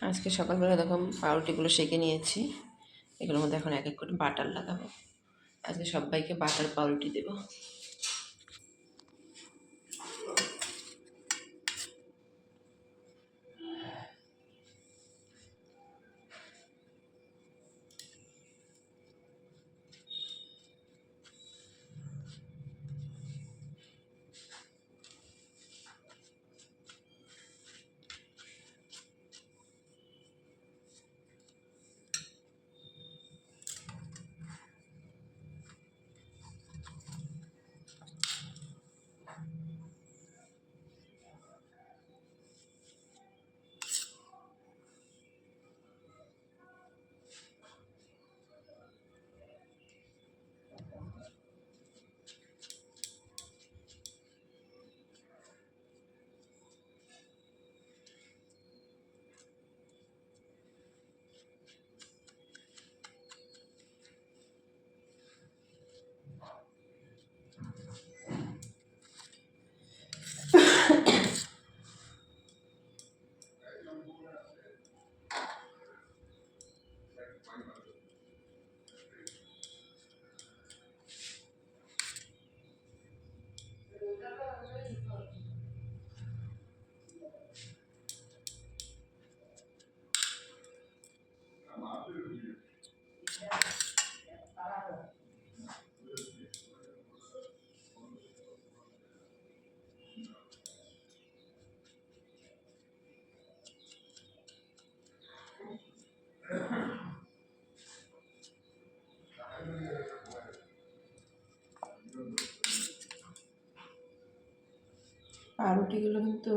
আজকে সকালবেলা দেখো পাউরুটিগুলো সেঁকে নিয়েছি। এগুলোর মধ্যে এখন এক এক করে বাটার লাগাবো। আজকে সবাইকে বাটার পাউরুটি দেবো। পাউরুটিগুলো কিন্তু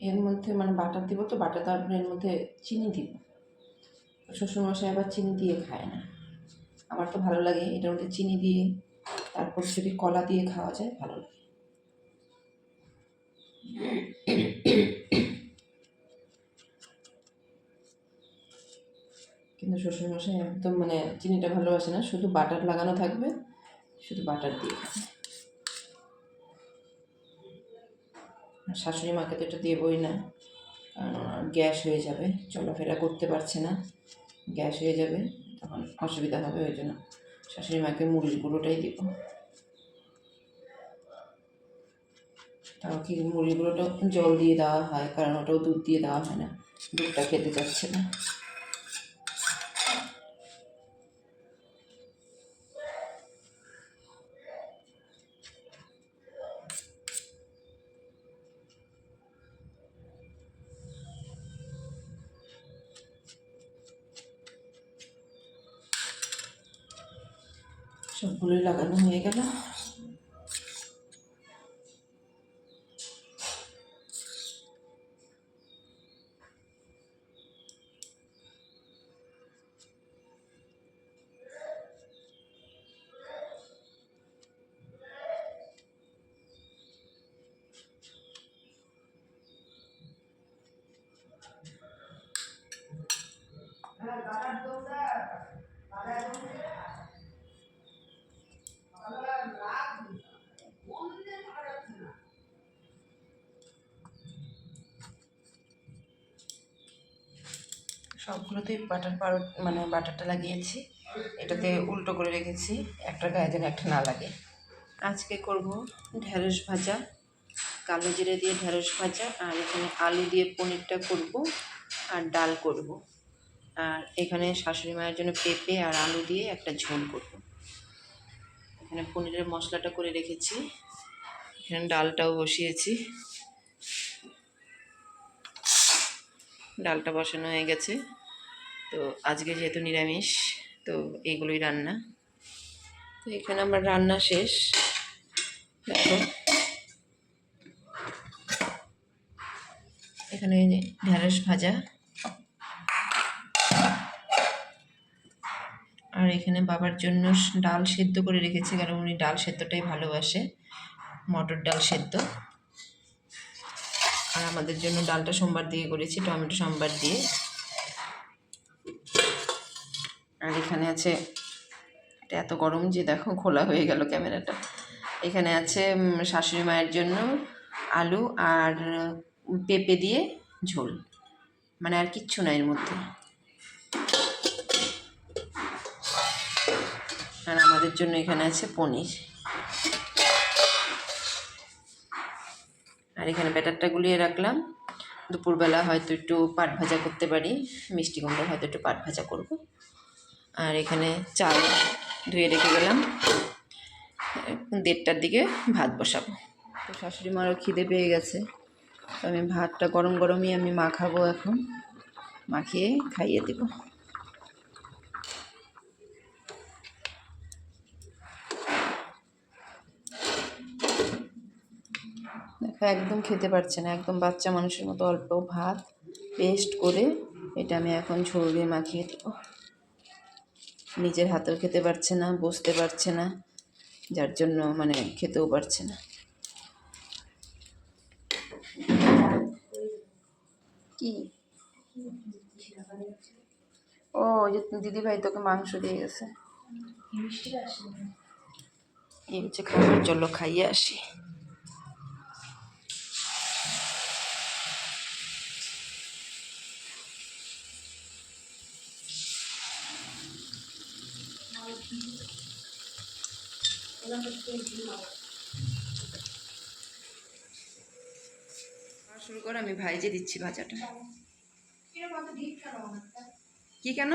এর মধ্যে বাটার দিব, তো বাটার তারপরে এর মধ্যে চিনি দিব। শ্বশুরমশাই আবার চিনি দিয়ে খায় না, আমার তো ভালো লাগে এটার মধ্যে চিনি দিয়ে, তারপর যদি কলা দিয়ে খাওয়া যায় ভালো লাগে। কিন্তু শ্বশুরমশাই একদম চিনিটা ভালোবাসে না, শুধু বাটার লাগানো থাকবে, শুধু বাটার দিয়ে খাবে। শাশুড়ি মাকে তো এটা দেবই না, কারণ গ্যাস হয়ে যাবে, চলাফেরা করতে পারছে না, গ্যাস হয়ে যাবে, তখন অসুবিধা হবে। ওই জন্য শাশুড়ি মাকে মুড়ির গুঁড়োটাই দিব। তাও কি মুড়ির গুঁড়োটাও জল দিয়ে দেওয়া হয়, কারণ ওটাও দুধ দিয়ে দেওয়া হয় না, দুধটা খেতে চাচ্ছে না। সবগুলোই লাগানো হয়ে গেল। সবগুলোতেই বাটারটা লাগিয়েছি। এটাতে উল্টো করে রেখেছি, একটা গায়ে যেন একটা না লাগে। আজকে করব ঢেঁড়স ভাজা, কালো জিরে দিয়ে ঢেঁড়স ভাজা, আর এখানে আলু দিয়ে পনিরটা করব, আর ডাল করব। আর এখানে শাশুড়ি মায়ের জন্য পেঁপে আর আলু দিয়ে একটা ঝোল করব। এখানে পনিরের মশলাটা করে রেখেছি, এখানে ডালটাও বসিয়েছি। ডালটা বসানো হয়ে গেছে। তো আজকে যেহেতু নিরামিষ, তো এইগুলোই রান্না। তো এখানে আমার রান্না শেষ। দেখো এখানে ঢেঁড়স ভাজা, আর এখানে বাবার জন্য ডাল সেদ্ধ করে রেখেছি, কারণ উনি ডাল সেদ্ধটাই ভালোবাসে, মটর ডাল সেদ্ধ। আর আমাদের জন্য ডালটা সোমবার দিয়ে করেছি, টমেটো সোমবার দিয়ে। আর এখানে আছে, এটা এত গরম যে দেখো খোলা হয়ে গেল ক্যামেরাটা। এখানে আছে শাশুড়ি মায়ের জন্য আলু আর পেঁপে দিয়ে ঝোল। মানে আর কিচ্ছু নাই এর মধ্যে। আর আমাদের জন্য এখানে আছে পনির। আর এখানে ব্যাটারটা গুলিয়ে রাখলাম, দুপুরবেলা হয়তো একটু পাট ভাজা করতে পারি, মিষ্টি কুমড়ো হয়তো একটু পাট ভাজা করব। আর এখানে চাল ধুয়ে রেখে গেলাম, 1:30টার দিকে ভাত বসাবো। তো শাশুড়ি মারও খিদে পেয়ে গেছে, তো আমি ভাতটা গরম গরমই আমি মাখাবো, এখন মাখিয়ে খাইয়ে দেব। দেখো একদম খেতে পারছে না, একদম বাচ্চা মানুষের মতো অল্প ভাত পেস্ট করে এটা আমি এখন ঝোল দিয়ে মাখিয়ে দেবো। নিজের হাতেও খেতে পারছে না, বসতে পারছে না, যার জন্য মানে খেতেও পারছে না। কি ও, ওই যে দিদিভাই তোকে মাংস দিয়ে গেছে, এই হচ্ছে খাবার, চলো খাইয়ে আসি। শুরু করে আমি ভাইজে দিচ্ছি ভাজাটা। কি কেন